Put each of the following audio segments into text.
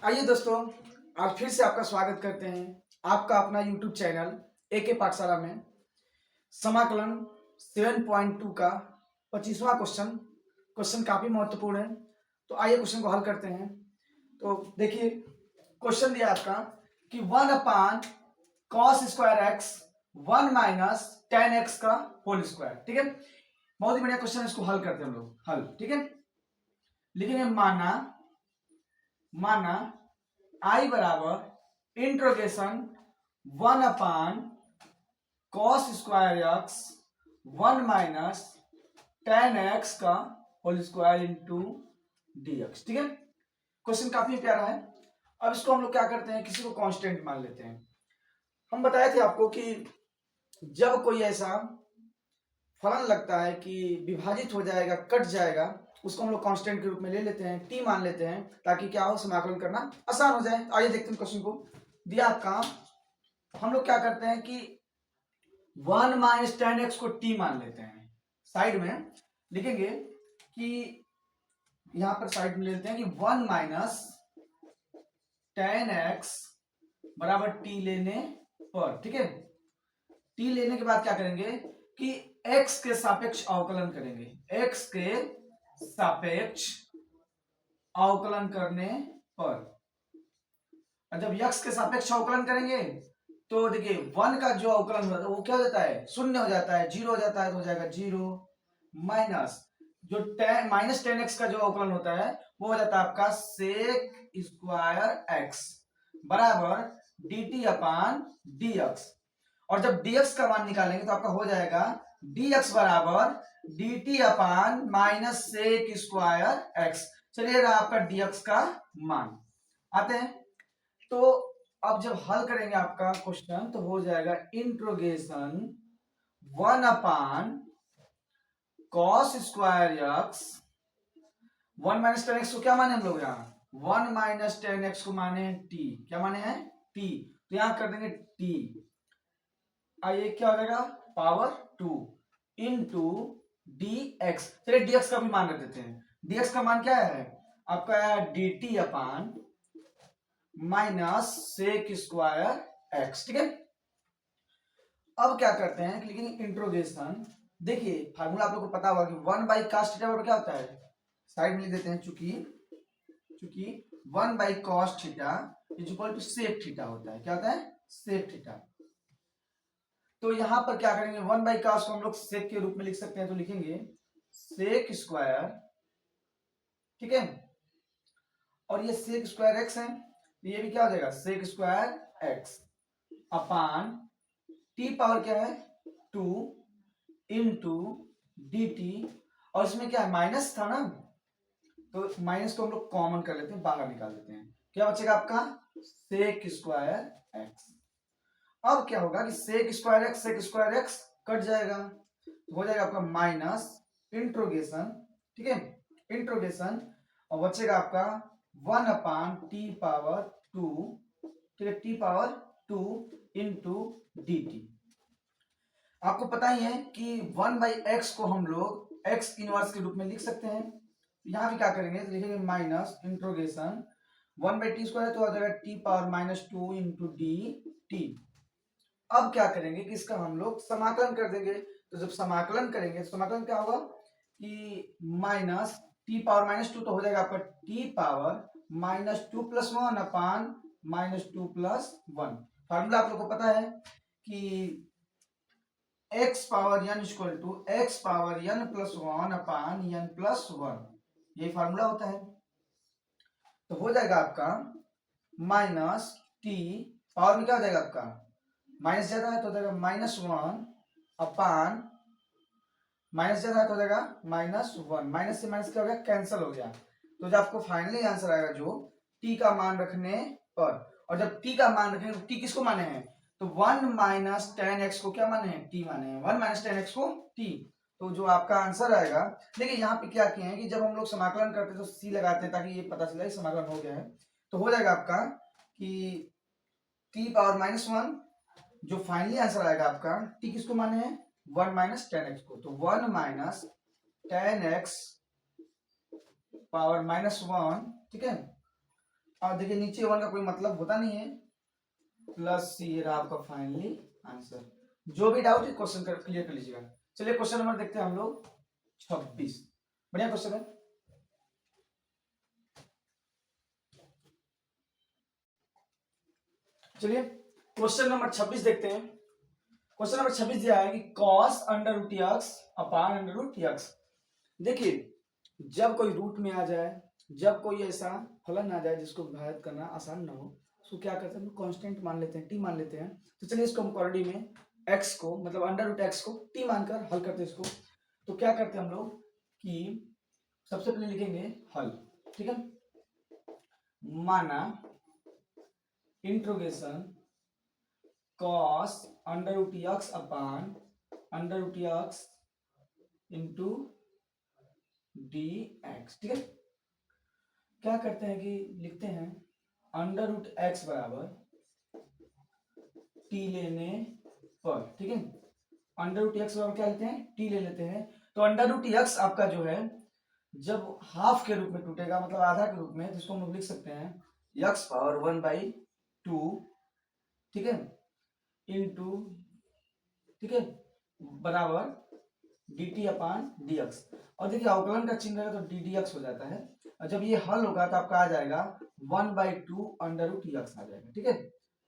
आइए दोस्तों, आज फिर से आपका स्वागत करते हैं आपका अपना YouTube चैनल एके पाठशाला में। समाकलन 7.2 का 25वां क्वेश्चन काफी महत्वपूर्ण है। तो आइए क्वेश्चन को हल करते हैं। तो देखिए, क्वेश्चन दिया आपका कि 1/cos² x 1 minus ten x का होल स्क्वायर। ठीक है, बहुत ही बढ़िया क्वेश्चन है। इसको हल करते हैं हम लोग। हल ठीक है, लिखेंगे माना आई बराबर interrogation 1/cos² x 1 minus ten x का होल स्क्वायर इंटू dx। ठीक है, क्वेश्चन काफी प्यारा है। अब इसको हम लोग क्या करते हैं, किसी को कांस्टेंट मान लेते हैं। हम बताए थे आपको कि जब कोई ऐसा फलन लगता है कि विभाजित हो जाएगा, कट जाएगा, उसको हम लोग कांस्टेंट के रूप में ले लेते हैं, टी मान लेते हैं, ताकि क्या हो, समाकलन करना आसान हो जाए। आइए देखते हैं क्वेश्चन को। दिया आपका, हम लोग क्या करते हैं कि 1 माइनस टेन एक्स को टी मान लेते हैं। साइड में लिखेंगे कि यहां पर साइड में ले लेते हैं कि 1 माइनस टेन एक्स बराबर टी लेने पर। ठीक है, टी लेने के बाद क्या करेंगे कि x के सापेक्ष अवकलन करेंगे। x के सापेक्ष अवकलन करने पर, और जब x के सापेक्ष अवकलन करेंगे तो देखिए 1 का जो अवकलन होता है वो क्या हो जाता है, शून्य हो जाता है, जीरो हो जाता है, तो हो जाएगा जीरो माइनस जो माइनस टेन एक्स का जो अवकलन होता है वो हो जाता है आपका सेक स्क्वायर एक्स बराबर dt अपान dx। और जब dx का मान निकालेंगे तो आपका हो जाएगा dx बराबर dt upon minus sec square x. चलिए आपका dx का मान आते हैं। तो अब जब हल करेंगे आपका क्वेश्चन तो हो जाएगा interrogation 1/cos² x 1 minus ten x को क्या माने हम लोग, यहाँ 1 माइनस टेन एक्स को माने t, क्या माने हैं t, तो यहां कर देंगे t। आइए क्या हो जाएगा, पावर 2 इंटू dx। चलिए dx का भी मान रख देते हैं। dx का मान क्या है आपका, dt upon minus sec square x. ठीक है, अब क्या करते हैं, लेकिन इंट्रोगेशन, देखिए फार्मूला आप लोग को पता होगा कि 1/cos थीटा बराबर क्या होता है, साइड में लिख देते हैं, चूंकि 1/cos theta is equal to sec theta होता है। क्या होता है, सेक थीटा। तो यहां पर क्या करेंगे, 1/cos को हम लोग सेक के रूप में लिख सकते हैं, तो लिखेंगे सेक स्क्वायर। ठीक है, और ये सेक स्क्वायर एक्स है, तो ये भी क्या हो जाएगा, सेक स्क्वायर एक्स अपान टी पावर क्या है 2 इंटू डी टी, और इसमें क्या है, माइनस था ना, तो माइनस को हम लोग कॉमन कर लेते हैं, बाहर निकाल देते हैं। क्या बचेगा आपका, सेक स्क्वायर एक्स। अब क्या होगा कि सेक स्क्वायर एक्स कट जाएगा, तो हो जाएगा आपका माइनस इंट्रोगेशन। ठीक है, इंट्रोगेशन, और बचेगा आपका 1/t²। ठीक है, t² इंटू डी टी। आपको पता ही है कि 1/x को हम लोग x इनवर्स के रूप में लिख सकते हैं। यहां भी क्या करेंगे, तो लिखेंगे माइनस इंट्रोगेशन 1/t², तो आ जाएगा t⁻⁻2 इंटू डी टी। अब क्या करेंगे कि इसका हम लोग समाकलन कर देंगे। तो जब समाकलन करेंगे, समाकलन क्या होगा कि माइनस t⁻⁻2, तो हो जाएगा आपका t⁻⁻2 + 1 अपान -2 + 1। फार्मूला आप लोग को पता है कि x power n equal to x power n + 1 upon n + 1, ये फार्मूला होता है। तो हो जाएगा आपका माइनस टी पावर में क्या हो जाएगा आपका, माइनस ज्यादा है तो हो जाएगा -1 अपान, माइनस ज्यादा है तो हो जाएगा -1, माइनस से माइनस क्या हो गया, कैंसिल हो गया। तो जब आपको फाइनली आंसर आएगा जो t का मान रखने पर, और जब t का मान रखेंगे तो t किसको माने हैं, तो 1 माइनस टेन एक्स को क्या माने हैं, t माने हैं, 1 माइनस टेन एक्स को t। तो जो आपका आंसर आएगा, देखिए यहाँ पे क्या किए हैं कि जब हम लोग समाकलन करते हैं तो c लगाते हैं ताकि ये पता चले समाकलन हो गया है। तो हो जाएगा आपका कि t⁻⁻1, जो फाइनली आंसर आएगा आपका, t किसको माने हैं, 1 माइनस टेन एक्स को, तो 1 माइनस टेन एक्स पावर -1। ठीक है, और देखिए नीचे 1 का कोई मतलब होता नहीं है, प्लस सी, ये रहा आपका फाइनली आंसर। जो भी डाउट है क्वेश्चन क्लियर कर लीजिएगा। चलिए क्वेश्चन नंबर देखते हैं हम लोग 26। बढ़िया क्वेश्चन है। चलिए क्वेश्चन नंबर 26 देखते हैं। क्वेश्चन नंबर 26 दिया है कि cos under root x upon under root x. देखिए जब कोई रूट में आ जाए, जब कोई ऐसा फलन आ जाए जिसको विभाजित करना आसान ना हो, उसको क्या करते हैं, कांस्टेंट मान लेते हैं, टी मान लेते हैं। तो चलिए इसको हम क्वाड्रेटी में एक्स को, मतलब अंडर रूट एक्स को टी मानकर हल करते हैं इसको। तो क्या करते हैं हम लोग कि सबसे पहले लिखेंगे हल, ठीक है। माना integration cos under root x upon under root x into d x, ठीक है। क्या करते हैं कि लिखते हैं अंडर रूट एक्स बराबर टी लेने पर, ठीक है। अंडर रूट एक्स बराबर क्या लेते हैं, टी ले लेते हैं। तो अंडर रूट एक्स आपका जो है जब हाफ के रूप में टूटेगा, मतलब आधा के रूप में, तो इसको हम लोग लिख सकते हैं एक्स पावर 1/2, ठीक है, इंटू, ठीक है, बराबर D T upon D x. और देखिए अवकलन का चिन्ह रहेगा तो डी डी एक्स हो जाता है। और जब ये हल होगा तो आपका आ जाएगा 1/2 अंडर रूट एक्स आ जाएगा, ठीक है।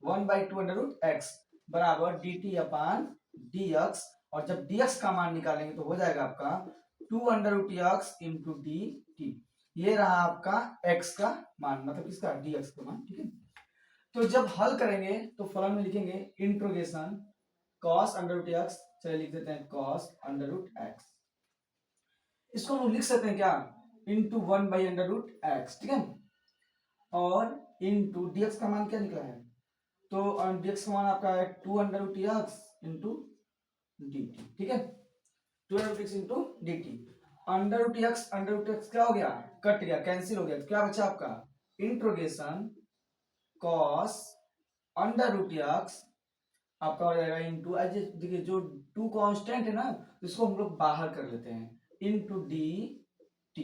1/2 अंडर रूट एक्स बराबर D T upon D x. और जब डी एक्स का मान निकालेंगे तो हो जाएगा आपका 2 under root x into D t. ये रहा आपका एक्स का मान, मतलब किसका, डी एक्स का मान, ठीक है। तो जब हल करेंगे तो फलन में लिखेंगे integration cos under root x, चलिए लिख देते हैं cos अंडर रूट एक्स। इसको हम लिख सकते हैं क्या, इंटू 1/√x, ठीक है। और इंटू dx का मान क्या निकला है, तो dx का मान आपका है 2 under root x into D t, ठीक है। 2 under root x into D t. Under root x क्या हो गया, कट गया, कैंसिल हो गया। तो क्या बचा आपका integration cos under root x आपका हो जाएगा इंटू, देखिए जो 2 कांस्टेंट है ना, तो इसको हम लोग बाहर कर लेते हैं इंटू डी टी,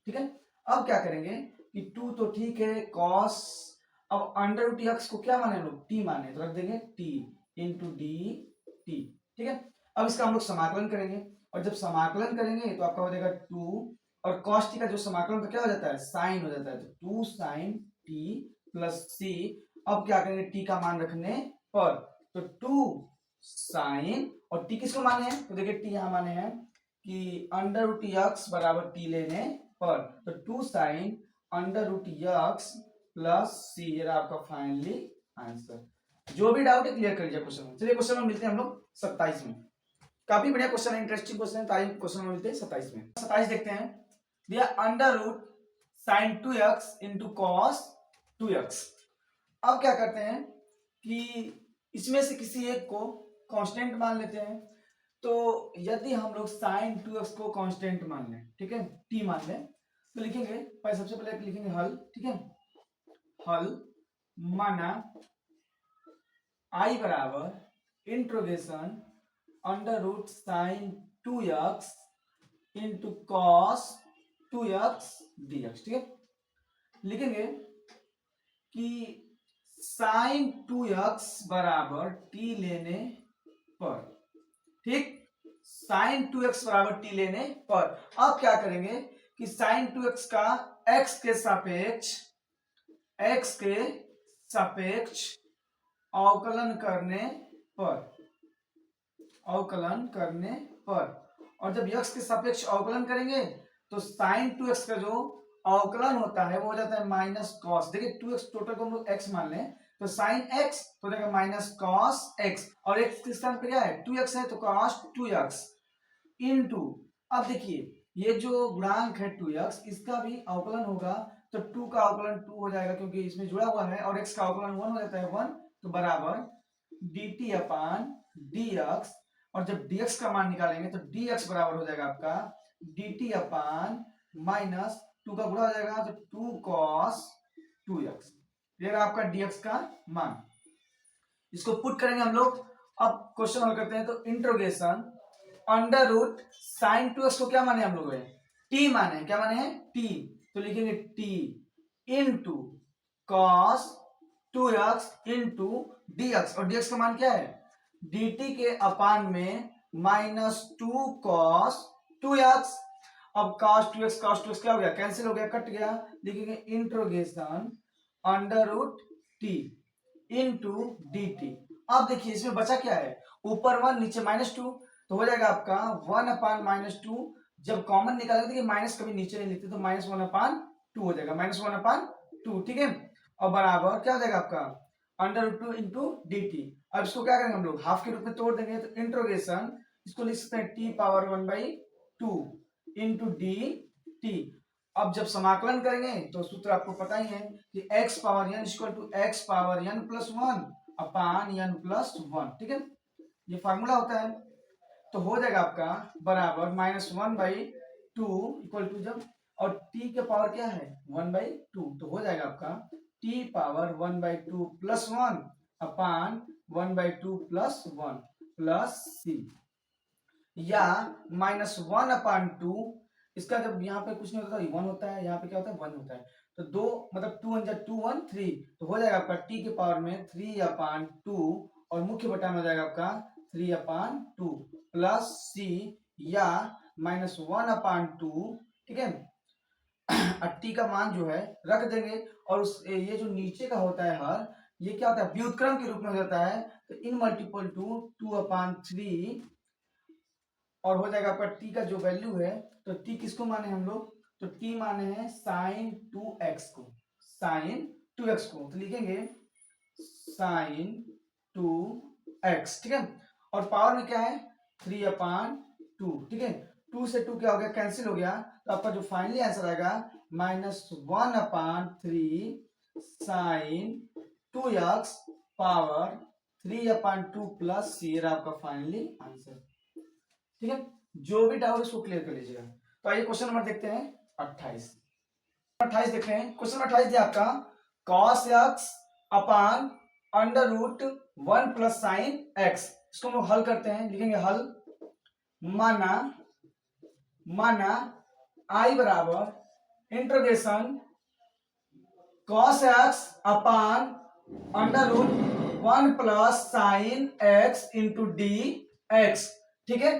ठीक है। अब क्या करेंगे कि 2 तो ठीक है, कॉस, अब अंडर रूट एक्स को क्या माने हम लोग, टी माने, तो रख देंगे टी इंटू डी टी, ठीक है। अब इसका हम लोग समाकलन करेंगे, और जब समाकलन करेंगे तो आपका हो जाएगा 2, और कॉस टी का जो समाकलन तो क्या हो जाता है, साइन हो जाता है, तो 2 साइन टी प्लस सी। अब क्या करेंगे, टी का मान रखने पर, तो 2 साइन, और टी किसको माने हैं, तो देखिए टी यहां माने हैं कि अंडर रूट एक्स बराबर टी लेने पर, तो 2 sine under root x plus C, ये आपका फाइनली आंसर। जो भी डाउट है क्लियर कर लीजिए क्वेश्चन में। चलिए क्वेश्चन में मिलते हैं हम लोग 27 में। काफी बढ़िया क्वेश्चन है, इंटरेस्टिंग क्वेश्चन है, तारीफ क्वेश्चन में मिलते हैं 27 में। 27 देखते हैं, दिया under root sine 2x into cos 2x। अब क्या करते हैं कि इसमें से किसी एक को कांस्टेंट मान लेते हैं। तो यदि हम लोग साइन 2x को कांस्टेंट मान लें, ठीक है, टी मान लें, तो लिखेंगे पहले, सबसे पहले लिखेंगे हल, ठीक है। हल माना आई बराबर integration under root sine 2x into cos 2x dx, ठीक है। लिखेंगे कि साइन 2x बराबर टी लेने पर, ठीक, साइन 2x बराबर टी लेने पर। अब क्या करेंगे कि साइन 2x का x के सापेक्ष अवकलन करने पर, अवकलन करने पर, और जब x के सापेक्ष अवकलन करेंगे तो साइन 2x का जो अवकलन होता है वो हो जाता है माइनस कॉस। देखिए 2x टोटल को हम लोग x मान लें, तो साइन x तो देगा माइनस कॉस x, और x किस स्थान पे क्या है, 2x है, तो कॉस 2x इनटू, अब देखिए ये जो गुणांक है 2x, इसका भी अवकलन होगा, तो 2 का अवकलन 2 हो जाएगा क्योंकि इसमें जुड़ा हुआ है, और x का अवकलन 1 हो जाता है 1, तो बराबर dt अपान dx। और जब dx का मान निकालेंगे तो dx बराबर हो जाएगा आपका dt अपान माइनस 2 का गुणा हो जाएगा, तो 2 cos 2x, ये आपका dx का मान। इसको पुट करेंगे हम लोग। अब क्वेश्चन हल करते हैं, तो interrogation under root sine 2x को क्या माने हम लोग, टी माने, क्या माने हैं, टी, तो लिखेंगे T into cos 2x into dx, और dx का मान क्या है, dt के अपान में -2 cos 2x। अब cos 2x क्या हो गया, कैंसिल हो गया, कट गया, लिखेंगे integration under root t into D T. अब देखिए इसमें बचा क्या है, ऊपर 1 नीचे -2, तो हो जाएगा आपका 1/-2। जब कॉमन निकालेंगे, देखिए माइनस कभी नीचे नहीं लिखते, तो -1/2 हो जाएगा, -1/2, ठीक है। और बराबर क्या हो जाएगा आपका under root 2 into D T. अब इसको क्या करेंगे हम लोग, हाफ के रूप में तोड़ देंगे, तो इंट्रोगेशन इसको लिख सकते हैं t⁻1/2 इंटू डी टी। अब जब समाकलन करेंगे तो सूत्र आपको पता ही है कि x power n equal to x power n plus 1 upon n plus 1, ठीक है, ये फार्मूला होता है। तो हो जाएगा आपका बराबर -1/2 इक्वल टू, जब और t के पावर क्या है 1/2, तो हो जाएगा आपका t पावर 1/2 प्लस 1 अपान 1/2 प्लस 1 प्लस c, या -1/2। इसका जब यहाँ पे कुछ नहीं होता 1 होता है, यहाँ पे क्या होता है 1 होता है, तो 2 मतलब 2 1 2 1 3, तो हो जाएगा आपका t के पावर में 3/2, और मुख्य बटा में हो जाएगा आपका 3/2 प्लस c, या -1/2, ठीक है। टी का मान जो है रख देंगे, और उस ये जो नीचे का होता है हर, ये क्या होता है व्युत्क्रम के रूप में हो जाता है, तो इन मल्टीपल टू 2/3, और हो जाएगा आपका t का जो वैल्यू है, तो t किसको माने हम लोग, तो t माने हैं sin 2x को, sin 2x को, तो लिखेंगे sin 2x, ठीक है। और पावर में क्या है 3/2, ठीक है, 2 से 2 क्या हो गया, कैंसिल हो गया, तो आपका जो फाइनली आंसर आएगा -1/3 sin 2x power 3/2 plus c, आपका फाइनली आंसर, ठीक है। जो भी डाउट उसको क्लियर कर लीजिएगा। तो आइए क्वेश्चन नंबर देखते हैं 28। 28 देखते हैं, क्वेश्चन नंबर 28 दिया आपका cos x upon under root 1 plus sine x। इसको हम लोग हल करते हैं, लिखेंगे हल, माना i बराबर integration cos x upon under root 1 plus sine x into d x, ठीक है।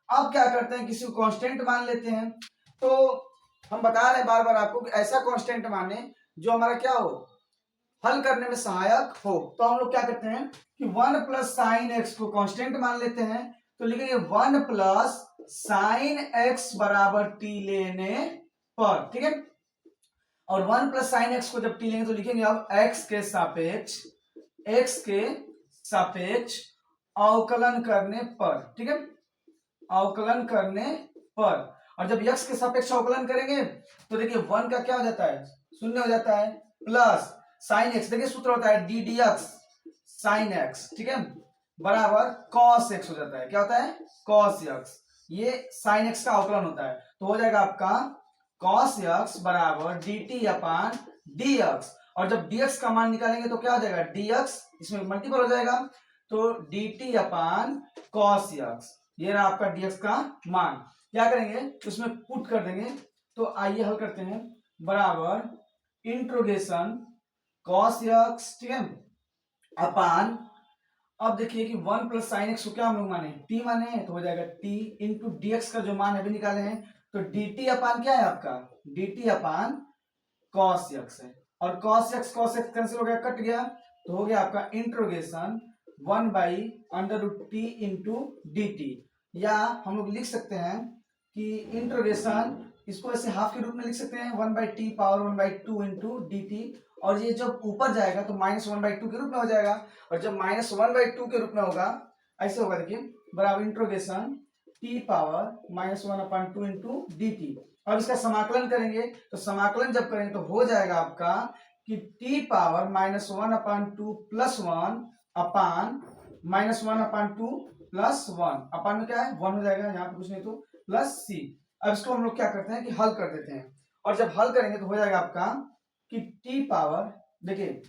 अब क्या करते हैं, किसी को कांस्टेंट मान लेते हैं, तो हम बता रहे हैं बार बार आपको कि ऐसा कांस्टेंट माने जो हमारा क्या हो, हल करने में सहायक हो। तो हम लोग क्या करते हैं कि 1 प्लस साइन एक्स को कांस्टेंट मान लेते हैं, तो लिखेंगे 1 प्लस साइन एक्स बराबर टी लेने पर, ठीक है। और 1 प्लस साइन एक्स को जब टी लेंगे तो लिखेंगे अब x के सापेक्ष अवकलन करने पर, ठीक है, अवकलन करने पर। और जब x के सापेक्ष अवकलन करेंगे तो देखिए 1 का क्या हो जाता है, शून्य हो जाता है, प्लस साइन एक्स, देखिए सूत्र होता है D D x sine x, ठीक है, बराबर कॉस एक्स हो जाता है, क्या होता है कॉस एक्स, ये साइन एक्स का अवकलन होता है, तो हो जाएगा आपका कॉस एक्स बराबर D T upon D x. और जब dx का मान निकालेंगे तो क्या हो जाएगा dx, इसमें मल्टीपल हो जाएगा, तो dt अपान कॉस एक्स, ये रहा आपका dx का मान। क्या करेंगे, उसमें पुट कर देंगे, तो आइए हल करते हैं, बराबर इंट्रोगेशन कॉस एक्स, ठीक है, अपान, अब देखिए कि 1 प्लस साइन एक्स को क्या हम लोग माने t माने हैं, तो हो जाएगा t इंटू dx का जो मान अभी निकाले हैं, तो dt अपान क्या है आपका dt अपान कॉस एक्स है, और कॉस एक्स कैंसिल हो गया, कट गया, तो हो गया आपका interrogation 1/√t into D T, या हम लोग लिख सकते हैं कि इंट्रोगेशन इसको ऐसे हाफ के रूप में लिख सकते हैं 1/t power 1/2 into D T, और ये जब ऊपर जाएगा तो -1/2 के रूप में हो जाएगा, और जब -1/2 के रूप में होगा ऐसे होगा, देखिए बराबर interrogation t power -1/2 into D T. अब इसका समाकलन करेंगे, तो समाकलन जब करेंगे तो हो जाएगा आपका कि t पावर -1/2 प्लस 1 अपान -1/2 प्लस 1 अपान में क्या है 1 हो जाएगा, यहाँ पे कुछ नहीं तो प्लस c। अब इसको हम लोग क्या करते हैं कि हल कर देते हैं, और जब हल करेंगे तो हो जाएगा आपका कि t पावर, देखिए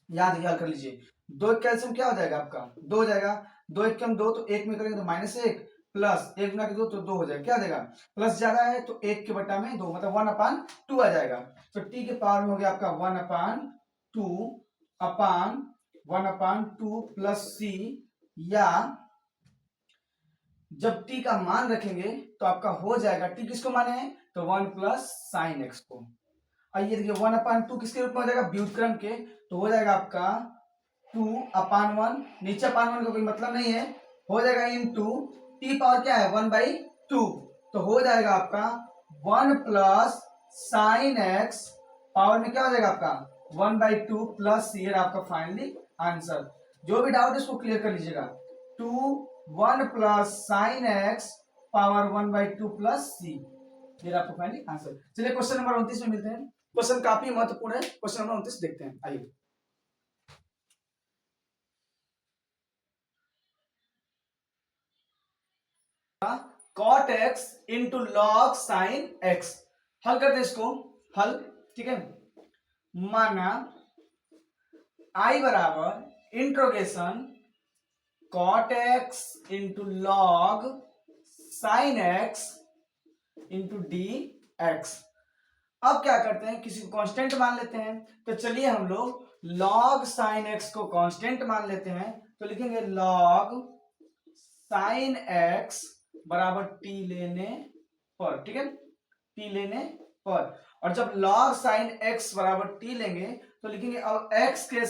याद देखिए हल कर लीजिए, 2 कैल्शियम क्या हो जाएगा आपका 2 हो जाएगा, 2 1 कम 2, तो 1 में करेंगे तो -1 प्लस 1 गुना के 2 तो 2 हो जाएगा, क्या आ जाएगा प्लस ज्यादा है तो 1 के बटा में 2 मतलब 1/2 आ जाएगा, तो t के पावर में हो गया आपका 1/2 2 अपान 1/2 प्लस सी, या जब t का मान रखेंगे तो आपका हो जाएगा, t किसको माने हैं तो 1 प्लस साइन एक्स को। आइए देखिए 1/2 किसके रूप में हो जाएगा व्युत्क्रम के, तो हो जाएगा आपका 2/1, नीचे अपान 1 का कोई मतलब नहीं है, हो जाएगा इनटू t पावर क्या है 1/2, तो हो जाएगा आपका 1 प्लस साइन एक्स पावर में क्या हो जाएगा आपका 1/2 प्लस सी, आपका फाइनली आंसर। जो भी डाउट है इसको क्लियर कर लीजिएगा। 1 plus sine x power 1/2 plus C, ये आपका फाइनली आंसर। चलिए क्वेश्चन नंबर 29 में मिलते हैं। क्वेश्चन काफी महत्वपूर्ण है, क्वेश्चन नंबर 29 देखते हैं। आइए cot x into log sign x, हल करते हैं इसको, हल ठीक है। माना I बराबर interrogation cot x into log sign x into d x. अब क्या करते हैं, किसी को कांस्टेंट मान लेते हैं, तो चलिए हम लोग log साइन x को कांस्टेंट मान लेते हैं, तो लिखेंगे log साइन x बराबर t लेने पर, ठीक है, t लेने पर। और जब log साइन x बराबर t लेंगे तो लिखेंगे अब x के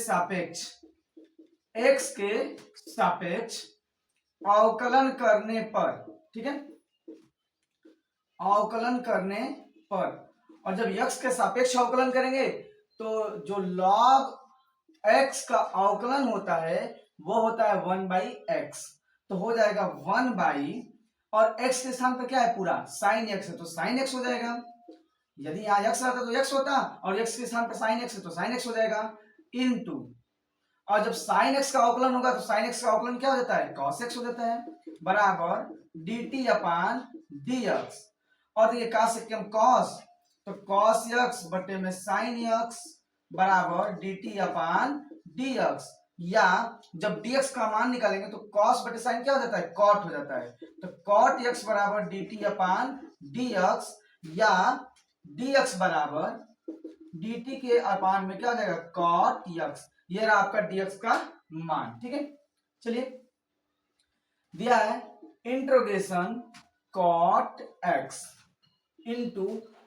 सापेक्ष अवकलन करने पर, ठीक है, अवकलन करने पर। और जब x के सापेक्ष अवकलन करेंगे तो जो log x का अवकलन होता है वो होता है 1/x, तो हो जाएगा 1 और x के स्थान पर क्या है पूरा साइन x है तो साइन x हो जाएगा। यदि यहाँ x रहता तो x होता, और x के स्थान पर साइन x है तो साइन x हो जाएगा इनटू, और जब साइन x का अवकलन होगा तो साइन x का अवकलन क्या हो जाता है cos x हो जाता है, बराबर dt अपान dx। और देखिए cos से हम cos, तो cos x बटे में sin x बराबर dt अपान dx, या जब dx का मान निकालेंगे तो cos बटे sin क्या हो जाता है cot हो जाता है, तो cot x बराबर dt अपान dx, या dx बराबर dt के अपान में क्या हो जाएगा cot x, ये रहा आपका dx का मान, ठीक है। चलिए दिया है इंट्रोगेशन cot x इंटू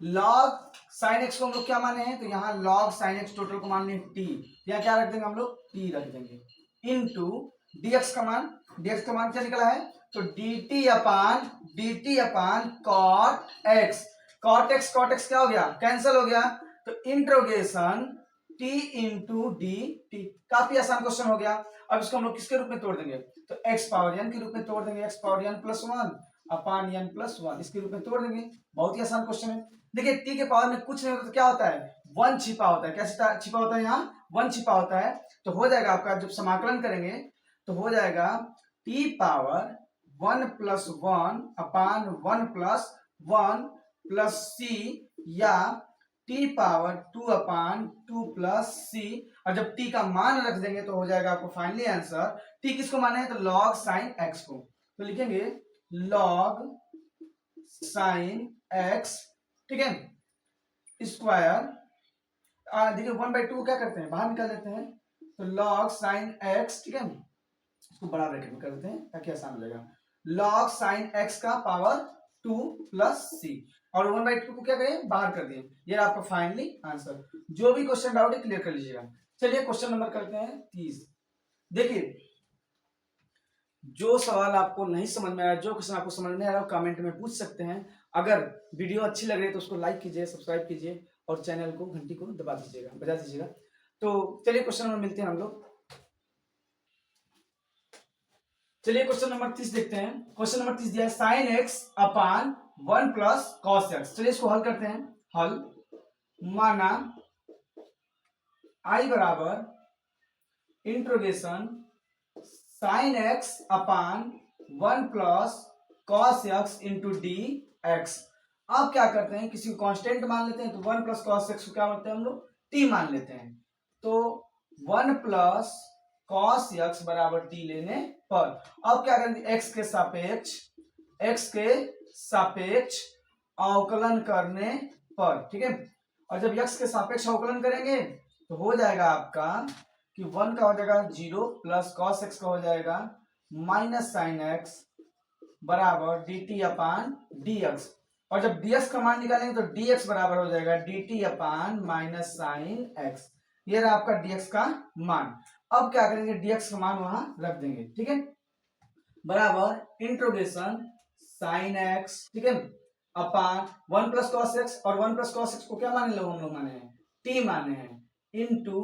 log साइन x को हम लोग क्या माने हैं, तो यहाँ log साइन x टोटल को मान लें t, यहाँ क्या रख देंगे हम लोग t रख देंगे, इंटू dx का मान, dx का मान क्या निकला है तो dt अपान cot x क्या हो गया कैंसिल हो गया, तो इंट्रोगेशन t इंटू dt। काफी आसान क्वेश्चन हो गया। अब इसको हम लोग किसके रूप में तोड़ देंगे, तो x पावर n के रूप में तोड़ देंगे, x power n plus 1 upon n plus 1 इसके रूप में तोड़ देंगे। बहुत ही आसान क्वेश्चन है। देखिए t के पावर में कुछ नहीं होता तो क्या होता है 1 छिपा होता है, क्या छिपा होता है यहाँ 1 छिपा होता है, तो हो जाएगा आपका जब समाकलन करेंगे तो हो जाएगा t पावर 1 प्लस 1 अपान 1 प्लस 1 प्लस c, या t पावर 2 अपान 2 प्लस सी, और जब t का मान रख देंगे तो हो जाएगा आपको फाइनली आंसर। t किसको माने हैं तो log साइन x को, तो लिखेंगे log साइन x, ठीक है, स्क्वायर, देखिए 1/2 क्या करते हैं बाहर निकाल देते हैं, तो log साइन x, ठीक है, इसको बड़ा ब्रैकेट में कर देते हैं ताकि आसान हो जाएगा, log साइन x का पावर 2 प्लस सी, और 1/2 को क्या करें बाहर कर दिए, ये आपका फाइनली आंसर। जो भी क्वेश्चन डाउट है क्लियर कर लीजिएगा। चलिए क्वेश्चन नंबर करते हैं 30। देखिए जो सवाल आपको नहीं समझ में आया, जो क्वेश्चन आपको समझ में आ रहा है कमेंट में पूछ सकते हैं। अगर वीडियो अच्छी लग रही है तो उसको लाइक कीजिए, सब्सक्राइब कीजिए और चैनल को घंटी को दबा दीजिएगा, बजा दीजिएगा। तो चलिए क्वेश्चन नंबर मिलते हैं हम लोग। चलिए क्वेश्चन नंबर 30 देखते हैं। क्वेश्चन नंबर 30 दिया है साइन एक्स अपान 1 प्लस कॉस एक्स। चलिए इसको हल करते हैं। हल माना आई बराबर इंट्रोगेशन साइन एक्स अपान 1 plus cos x into d x. अब क्या करते हैं किसी को कांस्टेंट मान लेते हैं, तो 1 प्लस कॉस एक्स को क्या मानते हैं हम लोग टी मान लेते हैं, तो 1 प्लस कॉस एक्स बराबर टी लेने पर अब क्या करेंगे एक्स के सापेक्ष अवकलन करने पर, ठीक है, और जब एक्स के सापेक्ष अवकलन करेंगे तो हो जाएगा आपका कि 1 का हो जाएगा 0 प्लस कॉस एक्स का हो जाएगा माइनस साइन एक्स बराबर D T upon D x. और जब dx का मान निकालेंगे तो dx बराबर हो जाएगा dt upon minus sine x. ये रहा आपका dx का मान। अब क्या करेंगे, dx का मान वहां रख देंगे, ठीक है, बराबर इंट्रोगेशन साइन एक्स, ठीक है, अपान 1 प्लस कॉस एक्स। और 1 प्लस कॉस एक्स को क्या माने लोग, हम लोग माने हैं t माने हैं इनटू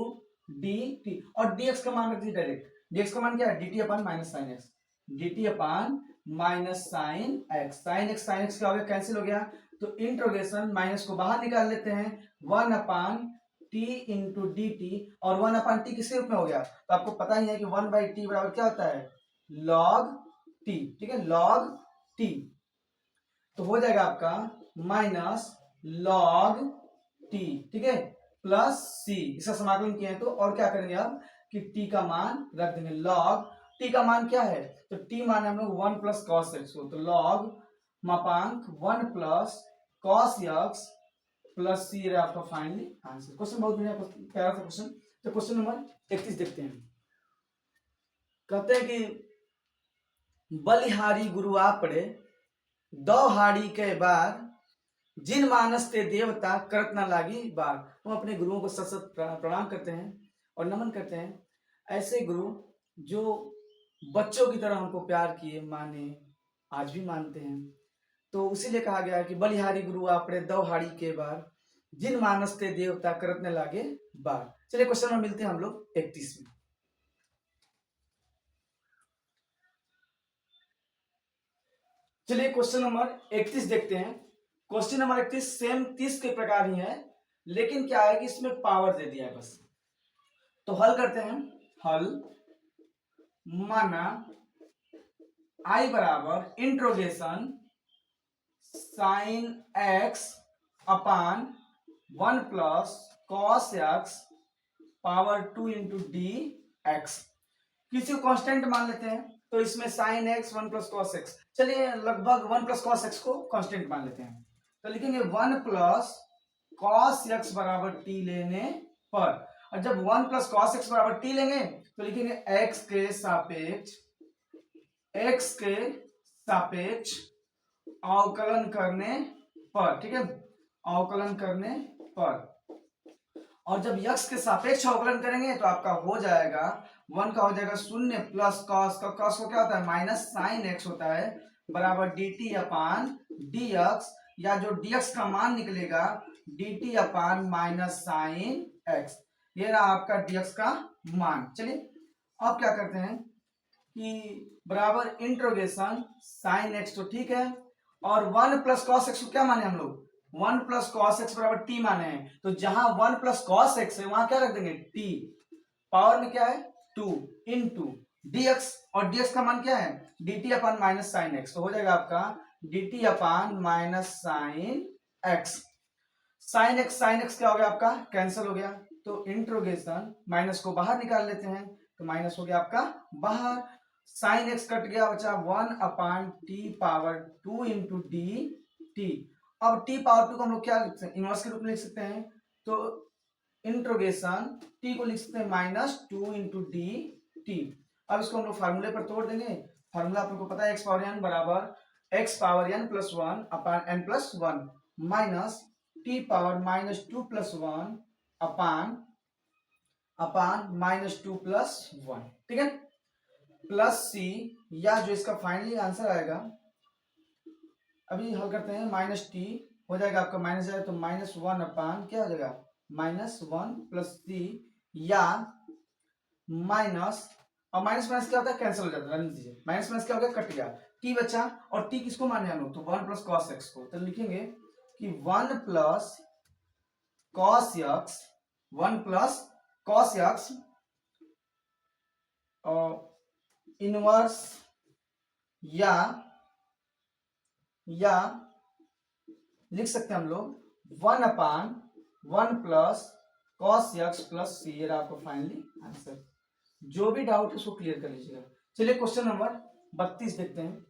dt। और dx का मान रख दिए डायरेक्ट। dx का मान क्या है, dt upon minus sine x, dt upon minus sine x. Sine x क्या हो गया, कैंसिल हो गया। तो इंट्रोगेशन माइनस को बाहर निकाल लेते हैं, 1 upon T into D T. और 1 अपान टी किसके रूप में हो गया, तो आपको पता ही है कि 1 बाई टी बराबर क्या होता है, लॉग टी, ठीक है, लॉग टी। तो हो जाएगा आपका माइनस लॉग टी, ठीक है, प्लस सी। इसका समाकलन किया है तो और क्या करेंगे अब कि टी का मान रख देंगे। लॉग टी का मान क्या है, तो टी मान हम लोग 1 प्लस कॉस एक्स को, तो लॉग मापांक 1 प्लस कॉस एक्स प्लस सी रहा आपका फाइनली आंसर। क्वेश्चन बहुत बढ़िया प्यारा था क्वेश्चन। तो क्वेश्चन नंबर 31 देखते हैं। कहते हैं कि बलिहारी गुरु आपड़े दो हाड़ी के बाद जिन मानस ते देवता करत ना लागी बार। हम अपने गुरुओं को सत सत प्रणाम करते हैं और नमन करते हैं, ऐसे गुरु जो बच्चों की तरह हमको प्यार किए, माने, आज भी मानते हैं। तो उसीलिए कहा गया है कि बलिहारी गुरु आपड़े दो हाड़ी के बार जिन मानस ते देवता करत न लागे बार। चलिए क्वेश्चन में मिलते हैं हम लोग 31 में। चलिए क्वेश्चन नंबर 31 देखते हैं। क्वेश्चन नंबर 31 सेम 30 के प्रकार ही है, लेकिन क्या है कि इसमें पावर दे दिया है बस। तो हल करते हैं। हल माना आई बराबर इंट्रोगेशन साइन एक्स अपान 1 plus cos x power 2 into d x. किसी को कांस्टेंट मान लेते हैं, तो इसमें sine x 1 plus cos x, चलिए लगभग 1 प्लस कॉस एक्स को कांस्टेंट मान लेते हैं। तो लिखेंगे 1 प्लस कॉस एक्स बराबर टी लेने पर। और जब 1 प्लस कॉस एक्स बराबर टी लेंगे तो लिखेंगे एक्स के सापेक्ष अवकलन करने पर, ठीक है, अवकलन करने पर। और जब यक्स के सापेक्ष अवकलन करेंगे तो आपका हो जाएगा 1 का हो जाएगा 0 प्लस कॉस का, कॉस को क्या होता है माइनस साइन एक्स होता है, बराबर D T upon D x, या जो dx का मान निकलेगा dt upon minus sine x. ये रहा आपका dx का मान। चलिए अब क्या करते हैं कि बराबर इंट्रोगेशन साइन एक्स, तो ठीक है, और 1 प्लस कॉस एक्स को क्या माने हम लोग, 1 प्लस कॉस एक्स बराबर टी माने हैं। तो जहां 1 प्लस कॉस एक्स है वहां क्या रख देंगे टी, पावर में क्या है 2 इंटू dx, और dx का मान क्या है dt upon minus sine x. तो हो जाएगा आपका dt upon minus sine x. Sine x क्या हो गया आपका, कैंसिल हो गया। तो इंट्रोगेशन माइनस को बाहर निकाल लेते हैं, तो माइनस हो गया आपका बाहर, साइन एक्स कट गया, बचा 1 upon T power 2 into D T. अब टी पावर 2 को हम लोग क्या लिख सकते हैं, इनवर्स के रूप में लिख सकते हैं। तो इंट्रोगेशन टी को लिख सकते हैं माइनस 2 इंटू डी टी। अब इसको हम लोग फार्मूले पर तोड़ देंगे। फार्मूला आपको पता है एक्स पावर एन बराबर x power n plus 1 upon n plus 1 minus T power minus 2 plus 1 upon minus 2 plus 1, ठीक है, प्लस सी, या जो इसका फाइनली आंसर आएगा, अभी हल करते हैं, माइनस टी हो जाएगा आपका माइनस जाएगा तो माइनस 1 अपान क्या हो जाएगा माइनस 1 प्लस सी, या माइनस, और माइनस माइनस क्या होता है कैंसिल हो जाता है, माइनस माइनस क्या हो गया कट गया, टी बचा, और टी किसको माने हम लोग, तो 1 प्लस कॉस एक्स को। तो लिखेंगे कि 1 plus cos x, 1 plus cos x inverse, या लिख सकते हैं हम लोग 1 अपान 1 plus cos x plus C. ये आपको फाइनली आंसर। जो भी डाउट है उसको क्लियर कर लीजिएगा। चलिए क्वेश्चन नंबर 32 देखते हैं।